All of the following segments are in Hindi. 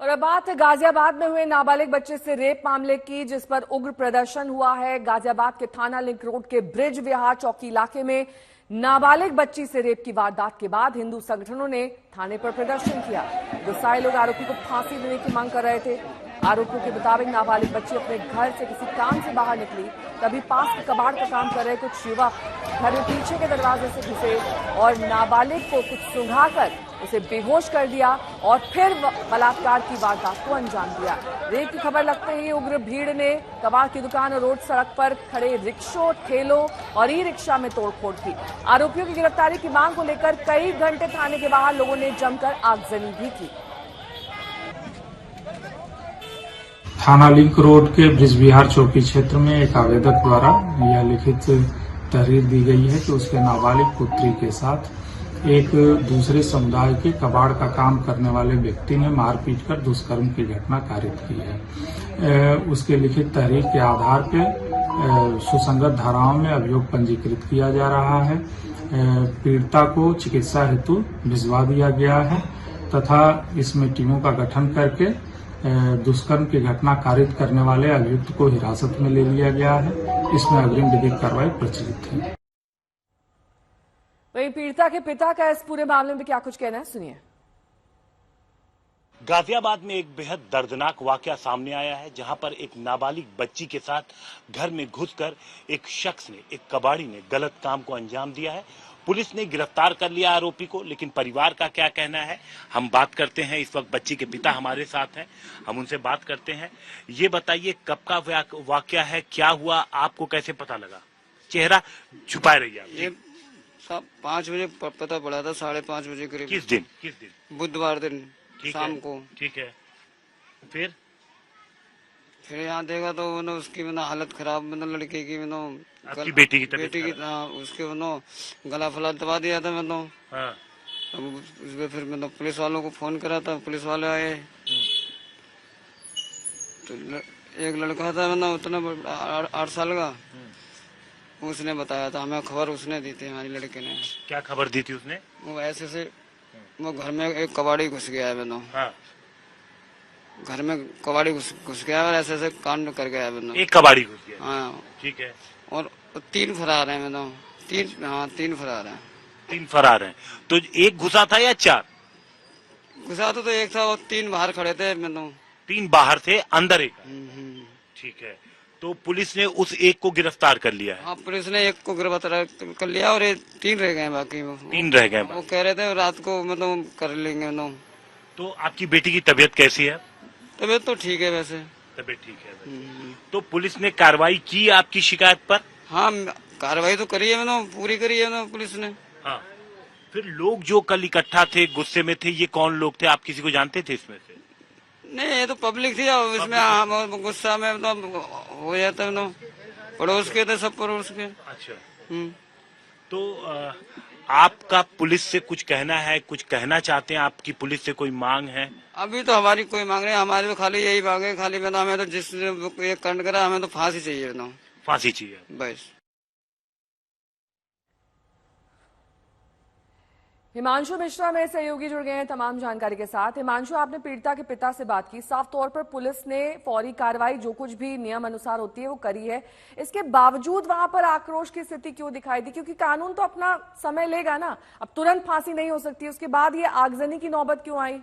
और अब बात है गाजियाबाद में हुए नाबालिग बच्चे से रेप मामले की, जिस पर उग्र प्रदर्शन हुआ है। गाजियाबाद के थाना लिंक रोड के ब्रिज विहार चौकी इलाके में नाबालिग बच्ची से रेप की वारदात के बाद हिंदू संगठनों ने थाने पर प्रदर्शन किया। गुस्साए लोग आरोपी को फांसी देने की मांग कर रहे थे। आरोपियों के मुताबिक नाबालिग बच्ची अपने घर से किसी काम से बाहर निकली, तभी पास के कबाड़ का काम कर रहे कुछ युवक घर में पीछे के दरवाजे से घुसे और नाबालिग को कुछ सुंघाकर उसे बेहोश कर दिया और फिर बलात्कार की वारदात को अंजाम दिया। रेप की खबर लगते ही उग्र भीड़ ने कबाड़ की दुकान और रोड सड़क पर खड़े रिक्शों, ठेलों और ई रिक्शा में तोड़फोड़ की। आरोपियों की गिरफ्तारी की मांग को लेकर कई घंटे थाने के बाहर लोगों ने जमकर आगजनी भी की। थाना लिंक रोड के ब्रिज विहार चौकी क्षेत्र में एक आवेदक द्वारा यह लिखित तहरीर दी गई है कि उसके नाबालिग पुत्री के साथ एक दूसरे समुदाय के कबाड़ का काम करने वाले व्यक्ति ने मारपीट कर दुष्कर्म की घटना कारित की है। उसके लिखित तहरीर के आधार पर सुसंगत धाराओं में अभियोग पंजीकृत किया जा रहा है। पीड़िता को चिकित्सा हेतु भिजवा दिया गया है तथा इसमें टीमों का गठन करके दुष्कर्म की घटना कारित करने वाले अभियुक्त को हिरासत में ले लिया गया है। इसमें अग्रिम विधिक कार्रवाई प्रचलित है। वहीं पीड़िता के पिता का इस पूरे मामले में क्या कुछ कहना है, सुनिए। गाजियाबाद में एक बेहद दर्दनाक वाकया सामने आया है, जहां पर एक नाबालिग बच्ची के साथ घर में घुसकर एक शख्स ने, एक कबाड़ी ने गलत काम को अंजाम दिया है। पुलिस ने गिरफ्तार कर लिया आरोपी को, लेकिन परिवार का क्या कहना है हम बात करते हैं। इस वक्त बच्ची के पिता हमारे साथ हैं, हम उनसे बात करते हैं। ये बताइए कब का वाकया है, क्या हुआ, आपको कैसे पता लगा? चेहरा छुपाए रहिए आप। ये सब 5 बजे पता पड़ा था, 5:30 बजे करीब। किस दिन? बुधवार दिन शाम को। ठीक है। फिर यहाँ देखा तो उसकी हालत खराब, लड़के की आपकी बेटी की उसके गला फला दबा दिया था। हाँ। उसके फिर पुलिस वालों को फोन करा था, पुलिस वाले आए तो एक लड़का था उतना 8 साल का, उसने बताया था हमें, खबर उसने दी थी हमारी लड़के ने। क्या खबर दी थी उसने? वो ऐसे से वो घर में एक कबाड़ी घुस गया है। हाँ। घर में कबाड़ी घुस गया और ऐसे कांड कर गया है। एक कबाड़ी घुस गया? हाँ। ठीक है। और 3 फरार हैं। 3 फरार हैं। 3 फरार हैं। तो एक घुसा था या 4? घुसा तो एक था और 3 बाहर खड़े थे। 3 बाहर थे, अंदर एक। ठीक है। तो पुलिस ने उस एक को गिरफ्तार कर लिया है? हाँ, पुलिस ने एक को गिरफ्तार कर लिया और 3 रह गए बाकी। 3 रह गए। वो कह रहे थे रात को कर लेंगे। तो आपकी बेटी की तबीयत कैसी है? तबीयत तो ठीक है वैसे। तबीयत ठीक है। तो पुलिस ने कार्रवाई की आपकी शिकायत पर? हाँ, कार्रवाई तो करी है, पूरी करी है पुलिस ने। हाँ। फिर लोग जो कल इकट्ठा थे, गुस्से में थे, ये कौन लोग थे? आप किसी को जानते थे इसमें से? नहीं, ये तो पब्लिक थी। इसमें हम गुस्सा में हो जाता है। पड़ोस के थे, सब पड़ोस के। अच्छा। तो आपका पुलिस से कुछ कहना है, कुछ कहना चाहते हैं? आपकी पुलिस से कोई मांग है? अभी तो हमारी कोई मांग नहीं, हमारी तो खाली यही मांग है, खाली हमें तो जिसने ये कांड करा हमें तो फांसी चाहिए। फांसी चाहिए बस। हिमांशु मिश्रा मेरे सहयोगी जुड़ गए हैं तमाम जानकारी के साथ। हिमांशु, आपने पीड़िता के पिता से बात की, साफ तौर पर पुलिस ने फौरी कार्रवाई जो कुछ भी नियम अनुसार होती है वो करी है, इसके बावजूद वहां पर आक्रोश की स्थिति क्यों दिखाई दी? क्योंकि कानून तो अपना समय लेगा ना, अब तुरंत फांसी नहीं हो सकती, उसके बाद ये आगजनी की नौबत क्यों आई?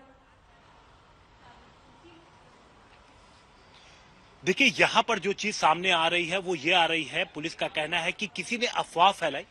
देखिए, यहाँ पर जो चीज सामने आ रही है वो ये आ रही है, पुलिस का कहना है कि किसी ने अफवाह फैलाई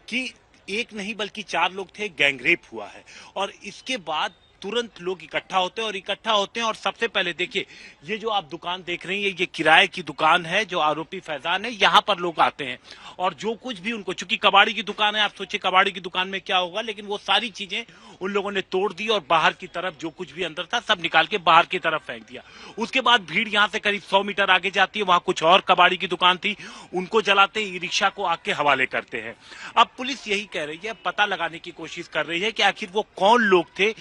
कि एक नहीं बल्कि 4 लोग थे, गैंगरेप हुआ है। और इसके बाद तुरंत लोग इकट्ठा होते हैं और सबसे पहले देखिए, ये जो आप दुकान देख रही हैं, ये किराए की दुकान है जो आरोपी फैजान है, यहाँ पर लोग आते हैं और जो कुछ भी उनको, चूंकि कबाड़ी की दुकान है, आप सोचिए कबाड़ी की दुकान में क्या होगा, लेकिन वो सारी चीजें उन लोगों ने तोड़ दी और बाहर की तरफ जो कुछ भी अंदर था सब निकाल के बाहर की तरफ फेंक दिया। उसके बाद भीड़ यहाँ से करीब 100 मीटर आगे जाती है, वहां कुछ और कबाड़ी की दुकान थी, उनको जलाते, ई रिक्शा को आग के हवाले करते हैं। अब पुलिस यही कह रही है, पता लगाने की कोशिश कर रही है कि आखिर वो कौन लोग थे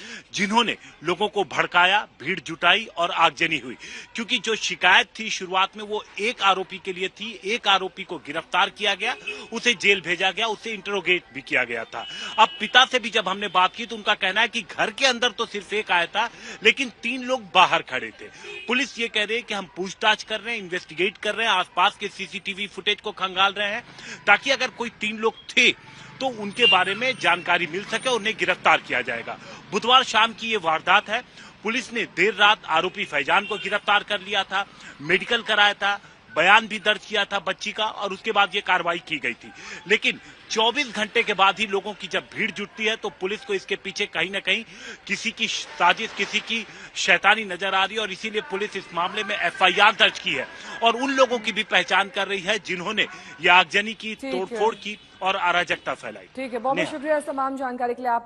जिन्होंने लोगों को भड़काया, भीड़ जुटाई और आगजनी हुई। क्योंकि जो शिकायत थी शुरुआत में वो एक आरोपी के लिए थी, एक आरोपी को गिरफ्तार किया गया, उसे जेल भेजा गया, उसे इंटरोगेट भी किया गया था। अब पिता से भी जब हमने बात की तो उनका कहना है कि घर के अंदर तो सिर्फ एक आया था, लेकिन 3 लोग बाहर खड़े थे। पुलिस ये कह रही है कि हम पूछताछ कर रहे हैं, इन्वेस्टिगेट कर रहे हैं, आसपास के सीसीटीवी फुटेज को खंगाल रहे हैं, ताकि अगर कोई 3 लोग थे तो उनके बारे में जानकारी मिल सके और उन्हें गिरफ्तार किया जाएगा। बुधवार शाम की ये वारदात है। पुलिस ने देर रात आरोपी फैजान को गिरफ्तार कर लिया था, मेडिकल कराया था, बयान भी दर्ज किया था बच्ची का और उसके बाद ये कार्रवाई की गई थी। लेकिन 24 घंटे के बाद ही लोगों की जब भीड़ जुटती है तो पुलिस को इसके पीछे कहीं ना कहीं किसी की साजिश, किसी की शैतानी नजर आ रही है और इसीलिए पुलिस इस मामले में FIR दर्ज की है और उन लोगों की भी पहचान कर रही है जिन्होंने ये आगजनी की, तोड़फोड़ की और अराजकता फैलाई। ठीक है, बहुत बहुत शुक्रिया इस तमाम जानकारी के लिए आपका।